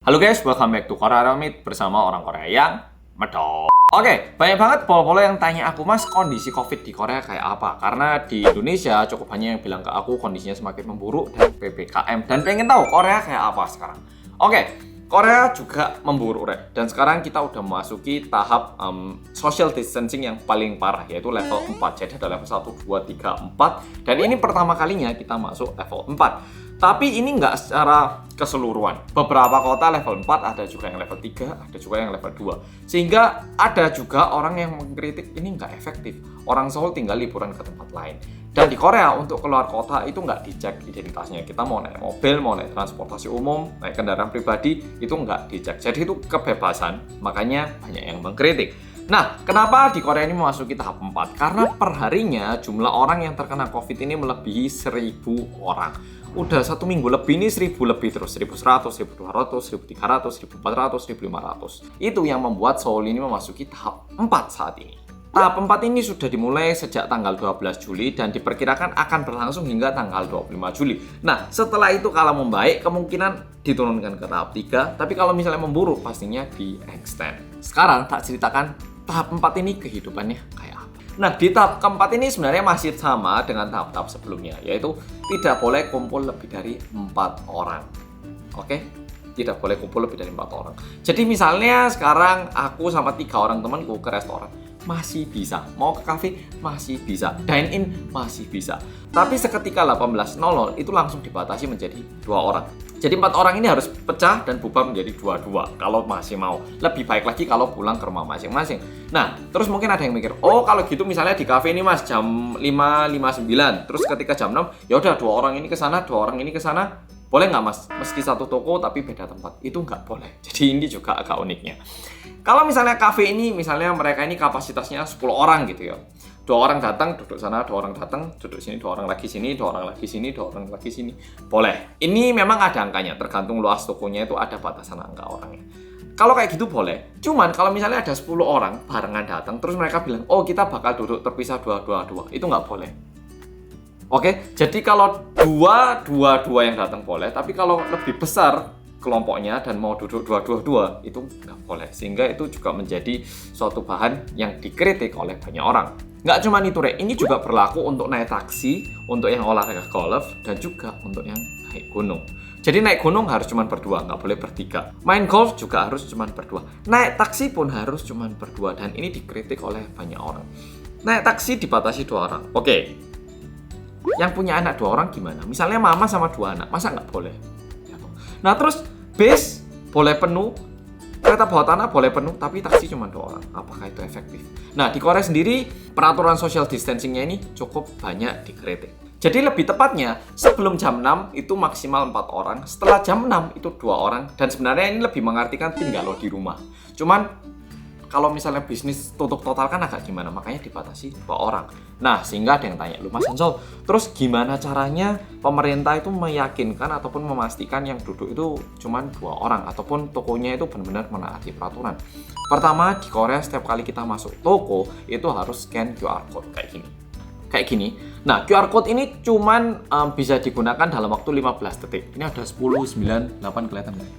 Halo guys, welcome back to Korea Remit bersama orang Korea yang medok. Oke, banyak banget polo-polo yang tanya aku, Mas, kondisi COVID di Korea kayak apa? Karena di Indonesia cukup banyak yang bilang ke aku kondisinya semakin memburuk dan PPKM. Dan pengen tahu Korea kayak apa sekarang. Oke, Korea juga memburuk, Rek. Dan sekarang kita udah memasuki tahap social distancing yang paling parah, yaitu level 4. Jadi ada level 1, 2, 3, 4. Dan ini pertama kalinya kita masuk level 4. Tapi ini nggak secara keseluruhan. Beberapa kota level 4, ada juga yang level 3, ada juga yang level 2. Sehingga ada juga orang yang mengkritik ini nggak efektif. Orang Seoul tinggal liburan ke tempat lain. Dan di Korea untuk keluar kota itu nggak dicek identitasnya. Kita mau naik mobil, mau naik transportasi umum, naik kendaraan pribadi, itu nggak dicek. Jadi itu kebebasan, makanya banyak yang mengkritik. Nah, kenapa di Korea ini memasuki tahap 4? Karena perharinya jumlah orang yang terkena COVID ini melebihi 1.000 orang. Udah 1 minggu lebih ini 1.000 lebih terus, 1.100, 1.200, 1.300, 1.400, 1.500. Itu yang membuat Seoul ini memasuki tahap 4 saat ini. Tahap 4 ini sudah dimulai sejak tanggal 12 Juli dan diperkirakan akan berlangsung hingga tanggal 25 Juli. Nah, setelah itu kalau membaik kemungkinan diturunkan ke tahap 3, tapi kalau misalnya memburuk pastinya di-extend. Sekarang tak ceritakan tahap 4 ini kehidupannya kayak apa. Nah, di tahap keempat ini sebenarnya masih sama dengan tahap-tahap sebelumnya, yaitu tidak boleh kumpul lebih dari 4 orang. Oke? Tidak boleh kumpul lebih dari 4 orang. Jadi misalnya sekarang aku sama 3 orang temanku ke restoran, masih bisa. Mau ke cafe, masih bisa. Dine in, masih bisa. Tapi seketika 18.00 itu langsung dibatasi menjadi 2 orang. Jadi 4 orang ini harus pecah dan bubar menjadi 2-2 kalau masih mau. Lebih baik lagi kalau pulang ke rumah masing-masing. Nah, terus mungkin ada yang mikir, oh kalau gitu misalnya di cafe ini Mas jam 5.59, terus ketika jam 6, ya udah 2 orang ini ke sana, 2 orang ini ke sana. Boleh nggak Mas? Meski satu toko tapi beda tempat. Itu nggak boleh. Jadi ini juga agak uniknya. Kalau misalnya cafe ini, misalnya mereka ini kapasitasnya 10 orang gitu ya. 2 orang datang, duduk sana, 2 orang datang, duduk sini, 2 orang lagi sini, 2 orang lagi sini, 2 orang lagi sini. Boleh. Ini memang ada angkanya, tergantung luas tokonya itu ada batasan angka orangnya. Kalau kayak gitu boleh. Cuman kalau misalnya ada 10 orang barengan datang, terus mereka bilang, oh kita bakal duduk terpisah 2-2-2. Itu nggak boleh. Oke, jadi kalau 2-2-2 yang datang boleh, tapi kalau lebih besar kelompoknya dan mau duduk 2-2-2 itu nggak boleh. Sehingga itu juga menjadi suatu bahan yang dikritik oleh banyak orang. Nggak cuma itu, Rek. Ini juga berlaku untuk naik taksi, untuk yang olahraga golf, dan juga untuk yang naik gunung. Jadi naik gunung harus cuma berdua, nggak boleh bertiga. Main golf juga harus cuma berdua. Naik taksi pun harus cuma berdua, dan ini dikritik oleh banyak orang. Naik taksi dibatasi 2 orang. Oke. Yang punya anak 2 orang gimana? Misalnya mama sama 2 anak, masa nggak boleh? Nah terus bis boleh penuh, kereta bawah tanah boleh penuh, tapi taksi cuma 2 orang. Apakah itu efektif? Nah di Korea sendiri peraturan social distancingnya ini cukup banyak dikritik. Jadi lebih tepatnya sebelum jam 6 itu maksimal 4 orang, setelah jam 6 itu 2 orang, dan sebenarnya ini lebih mengartikan tinggal lo di rumah. Cuman kalau misalnya bisnis tutup total kan agak gimana, makanya dibatasi 2 orang. Nah, sehingga ada yang tanya, lu Mas Hansol, terus gimana caranya pemerintah itu meyakinkan ataupun memastikan yang duduk itu cuma 2 orang, ataupun tokonya itu benar-benar menaati peraturan? Pertama, di Korea setiap kali kita masuk toko, itu harus scan QR code kayak gini. Nah, QR code ini cuman bisa digunakan dalam waktu 15 detik. Ini ada 10, 9, 8, kelihatan nggak?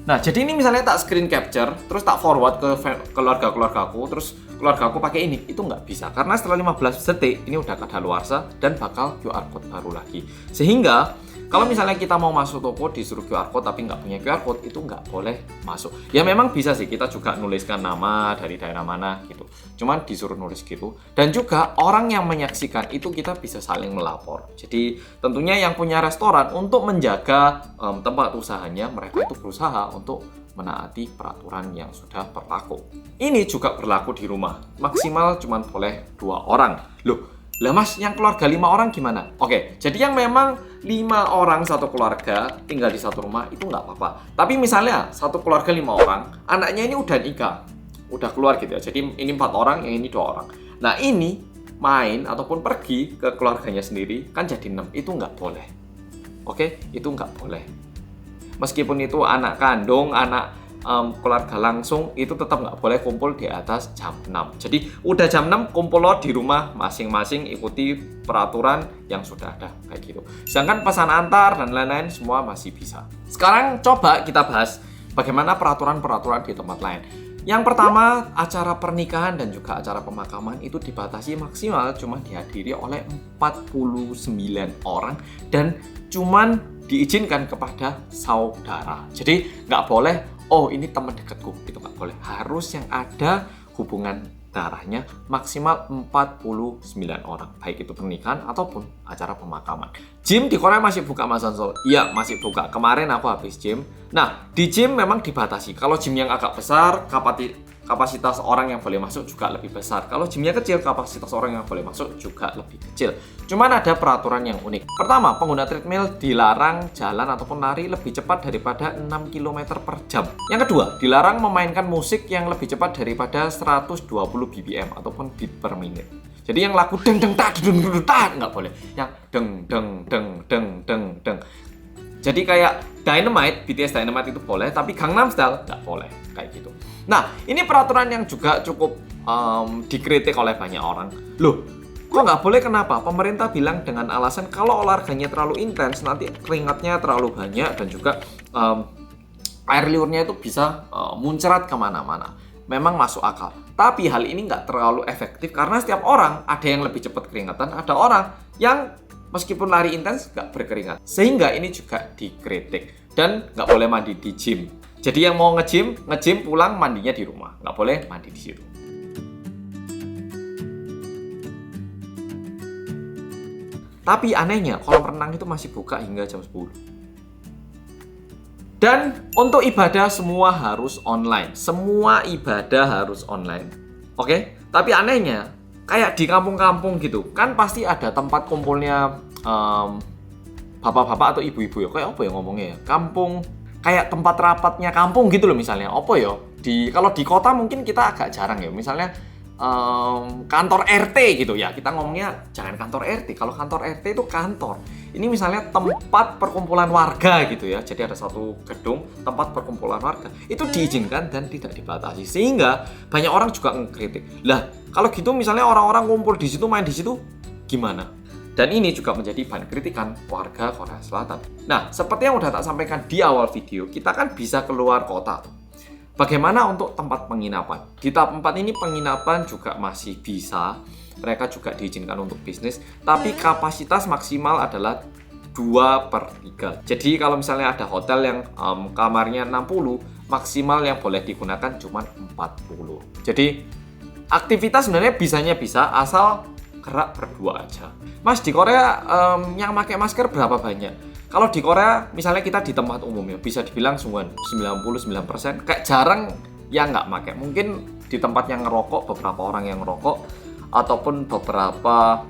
Nah, jadi ini misalnya tak screen capture, terus tak forward ke keluarga-keluargaku, terus keluargaku pakai ini, itu nggak bisa. Karena setelah 15 detik, ini udah kadaluarsa dan bakal QR code baru lagi. Sehingga, kalau misalnya kita mau masuk toko disuruh QR code tapi nggak punya QR code, itu nggak boleh masuk. Ya memang bisa sih, kita juga nuliskan nama dari daerah mana gitu. Cuman disuruh nulis gitu. Dan juga orang yang menyaksikan itu kita bisa saling melapor. Jadi tentunya yang punya restoran untuk menjaga tempat usahanya, mereka itu berusaha untuk menaati peraturan yang sudah berlaku. Ini juga berlaku di rumah. Maksimal cuma boleh 2 orang. Loh, lah Mas, yang keluarga 5 orang gimana? Oke, jadi yang memang 5 orang satu keluarga tinggal di satu rumah itu nggak apa-apa. Tapi misalnya satu keluarga 5 orang, anaknya ini udah nikah, udah keluar gitu ya. Jadi ini 4 orang, yang ini 2 orang. Nah ini main ataupun pergi ke keluarganya sendiri kan jadi 6, itu nggak boleh. Oke, itu nggak boleh. Meskipun itu anak kandung, anak keluarga langsung, itu tetap nggak boleh kumpul di atas jam 6. Jadi udah jam 6 kumpul lo di rumah masing-masing, ikuti peraturan yang sudah ada kayak gitu. Sedangkan pesan antar dan lain-lain semua masih bisa. Sekarang coba kita bahas bagaimana peraturan-peraturan di tempat lain. Yang pertama, acara pernikahan dan juga acara pemakaman itu dibatasi maksimal cuma dihadiri oleh 49 orang dan cuman diizinkan kepada saudara. Jadi nggak boleh, oh ini teman dekatku, itu nggak boleh. Harus yang ada hubungan darahnya maksimal 49 orang, baik itu pernikahan ataupun acara pemakaman. Gym di Korea masih buka, Mas Ansol? Iya, masih buka. Kemarin aku habis gym. Nah, di gym memang dibatasi. Kalau gym yang agak besar, kapasitas orang yang boleh masuk juga lebih besar. Kalau gymnya kecil, kapasitas orang yang boleh masuk juga lebih kecil. Cuman ada peraturan yang unik. Pertama, pengguna treadmill dilarang jalan ataupun lari lebih cepat daripada 6 km per jam. Yang kedua, dilarang memainkan musik yang lebih cepat daripada 120 BPM ataupun beat per menit. Jadi yang lagu deng deng tak deng deng tak nggak boleh. Yang deng deng deng deng deng deng. Jadi kayak Dynamite, BTS Dynamite itu boleh, tapi Gangnam Style nggak boleh, kayak gitu. Nah, ini peraturan yang juga cukup dikritik oleh banyak orang. Loh, kok nggak boleh, kenapa? Pemerintah bilang dengan alasan kalau olahraganya terlalu intens, nanti keringatnya terlalu banyak dan juga air liurnya itu bisa muncrat kemana-mana. Memang masuk akal. Tapi hal ini nggak terlalu efektif karena setiap orang ada yang lebih cepat keringatan, ada orang yang meskipun lari intens nggak berkeringat. Sehingga ini juga dikritik dan nggak boleh mandi di gym. Jadi yang mau nge-gym pulang mandinya di rumah, nggak boleh mandi di situ. Tapi anehnya kolam renang itu masih buka hingga jam 10. Dan untuk ibadah semua harus online. Semua ibadah harus online. Oke? Tapi anehnya, kayak di kampung-kampung gitu, kan pasti ada tempat kumpulnya bapak-bapak atau ibu-ibu ya. Kayak apa ya ngomongnya ya? Kampung, kayak tempat rapatnya kampung gitu loh misalnya. Apa ya? Kalau di kota mungkin kita agak jarang ya. Misalnya kantor RT gitu ya. Kita ngomongnya jangan kantor RT. Kalau kantor RT itu kantor. Ini misalnya tempat perkumpulan warga gitu ya. Jadi ada satu gedung tempat perkumpulan warga. Itu diizinkan dan tidak dibatasi. Sehingga banyak orang juga ngekritik. Lah, kalau gitu misalnya orang-orang kumpul di situ, main di situ, gimana? Dan ini juga menjadi bahan kritikan warga Korea Selatan. Nah, seperti yang udah tak sampaikan di awal video, kita kan bisa keluar kota. Bagaimana untuk tempat penginapan? Di tempat ini penginapan juga masih bisa. Mereka juga diizinkan untuk bisnis, tapi kapasitas maksimal adalah 2/3. Jadi kalau misalnya ada hotel yang kamarnya 60, maksimal yang boleh digunakan cuma 40. Jadi aktivitas sebenarnya bisanya bisa, asal gerak berdua aja. Mas, di Korea yang pakai masker berapa banyak? Kalau di Korea misalnya kita di tempat umum ya, bisa dibilang semua 99%, kayak jarang yang nggak pakai. Mungkin di tempat yang ngerokok, beberapa orang yang ngerokok, ataupun beberapa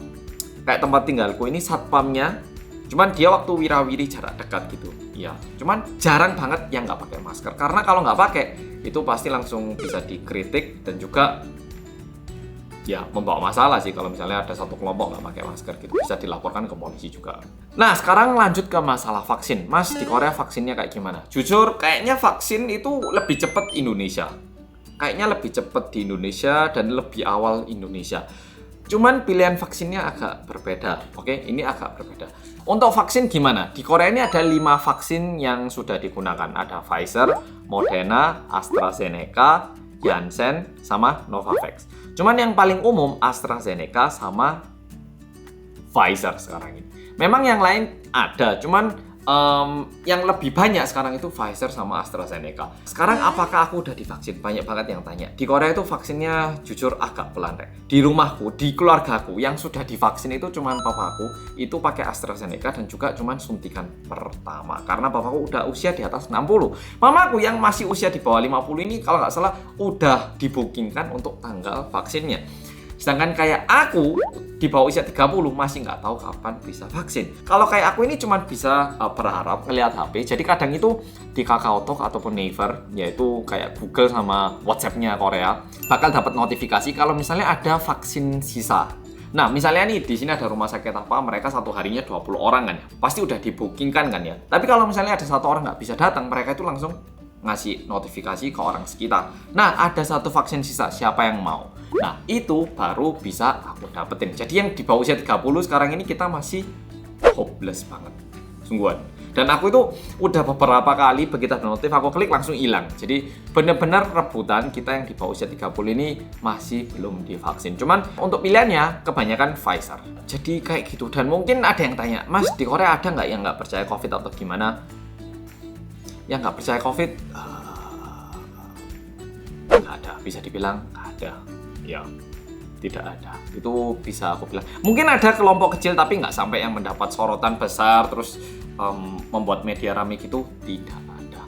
kayak tempat tinggalku ini satpamnya, cuman dia waktu wirawiri jarak dekat gitu ya, cuman jarang banget yang nggak pakai masker, karena kalau nggak pakai itu pasti langsung bisa dikritik dan juga ya membawa masalah sih. Kalau misalnya ada satu kelompok nggak pakai masker gitu, bisa dilaporkan ke polisi juga. Nah, sekarang lanjut ke masalah vaksin. Mas, di Korea vaksinnya kayak gimana? Jujur kayaknya vaksin itu lebih cepat Indonesia. Kayaknya lebih cepat di Indonesia dan lebih awal Indonesia. Cuman pilihan vaksinnya agak berbeda. Oke, ini agak berbeda. Untuk vaksin gimana? Di Korea ini ada 5 vaksin yang sudah digunakan. Ada Pfizer, Moderna, AstraZeneca, Janssen, sama Novavax. Cuman yang paling umum AstraZeneca sama Pfizer sekarang ini. Memang yang lain ada, cuman yang lebih banyak sekarang itu Pfizer sama AstraZeneca. Sekarang apakah aku udah divaksin? Banyak banget yang tanya. Di Korea itu vaksinnya jujur agak pelan. Di rumahku, di keluargaku yang sudah divaksin itu cuman papaku, itu pakai AstraZeneca dan juga cuman suntikan pertama. Karena papaku udah usia di atas 60. Mamaku yang masih usia di bawah 50 ini kalau nggak salah udah dibookingkan untuk tanggal vaksinnya. Sedangkan kayak aku di bawah usia 30 masih nggak tahu kapan bisa vaksin. Kalau kayak aku ini cuma bisa berharap ngeliat HP. Jadi kadang itu di KakaoTalk ataupun Naver, yaitu kayak Google sama WhatsApp-nya Korea, bakal dapat notifikasi kalau misalnya ada vaksin sisa. Nah, misalnya nih di sini ada rumah sakit apa, mereka satu harinya 20 orang kan ya. Pasti udah dibookingkan kan ya. Tapi kalau misalnya ada satu orang nggak bisa datang, mereka itu langsung ngasih notifikasi ke orang sekitar. Nah, ada satu vaksin sisa, siapa yang mau? Nah, itu baru bisa aku dapetin. Jadi yang di bawah usia 30 sekarang ini kita masih hopeless banget. Sungguhan. Dan aku itu udah beberapa kali begitu ada notif aku klik langsung hilang. Jadi benar-benar rebutan kita yang di bawah usia 30 ini masih belum divaksin. Cuman untuk pilihannya kebanyakan Pfizer. Jadi kayak gitu. Dan mungkin ada yang tanya, Mas di Korea ada nggak yang nggak percaya COVID atau gimana? Yang nggak percaya COVID nggak ada, bisa dibilang nggak ada. Ya, tidak ada. Itu bisa aku bilang. Mungkin ada kelompok kecil tapi nggak sampai yang mendapat sorotan besar terus membuat media rame gitu, tidak ada.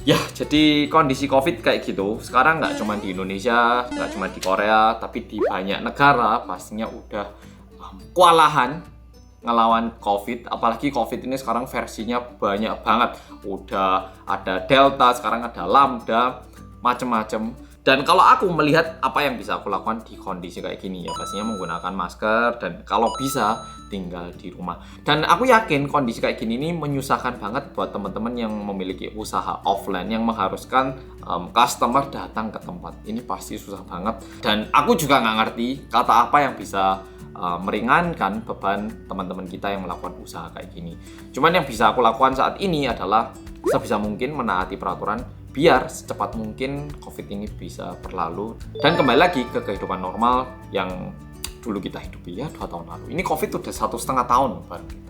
Ya, jadi kondisi COVID kayak gitu. Sekarang nggak cuma di Indonesia, nggak cuma di Korea, tapi di banyak negara pastinya udah kewalahan ngelawan COVID. Apalagi COVID ini sekarang versinya banyak banget. Udah ada Delta, sekarang ada Lambda, macem-macem. Dan kalau aku melihat apa yang bisa aku lakukan di kondisi kayak gini ya pastinya menggunakan masker dan kalau bisa tinggal di rumah. Dan aku yakin kondisi kayak gini ini menyusahkan banget buat teman-teman yang memiliki usaha offline yang mengharuskan customer datang ke tempat. Ini pasti susah banget. Dan aku juga nggak ngerti kata apa yang bisa meringankan beban teman-teman kita yang melakukan usaha kayak gini. Cuman yang bisa aku lakukan saat ini adalah sebisa mungkin menaati peraturan biar secepat mungkin COVID ini bisa berlalu dan kembali lagi ke kehidupan normal yang dulu kita hidupi ya 2 tahun lalu. Ini COVID udah 1,5 tahun baru kita.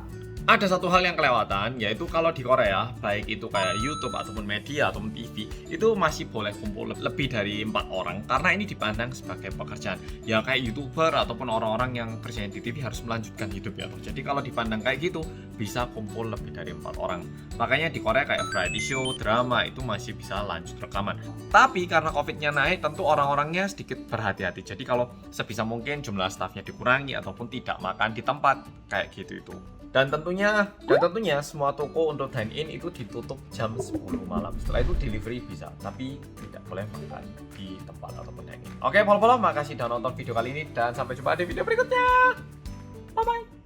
Ada satu hal yang kelewatan, yaitu kalau di Korea, baik itu kayak YouTube ataupun media ataupun TV, itu masih boleh kumpul lebih dari 4 orang karena ini dipandang sebagai pekerjaan. Ya kayak YouTuber ataupun orang-orang yang kerjanya di TV harus melanjutkan hidup ya. Jadi kalau dipandang kayak gitu, bisa kumpul lebih dari 4 orang. Makanya di Korea kayak variety show, drama itu masih bisa lanjut rekaman. Tapi karena COVID-nya naik, tentu orang-orangnya sedikit berhati-hati. Jadi kalau sebisa mungkin jumlah staffnya dikurangi ataupun tidak makan di tempat kayak gitu itu. Dan tentunya semua toko untuk dine-in itu ditutup jam 10 malam. Setelah itu delivery bisa, tapi tidak boleh makan di tempat ataupun dine-in. Oke, pol-polo, makasih sudah nonton video kali ini dan sampai jumpa di video berikutnya. Bye-bye.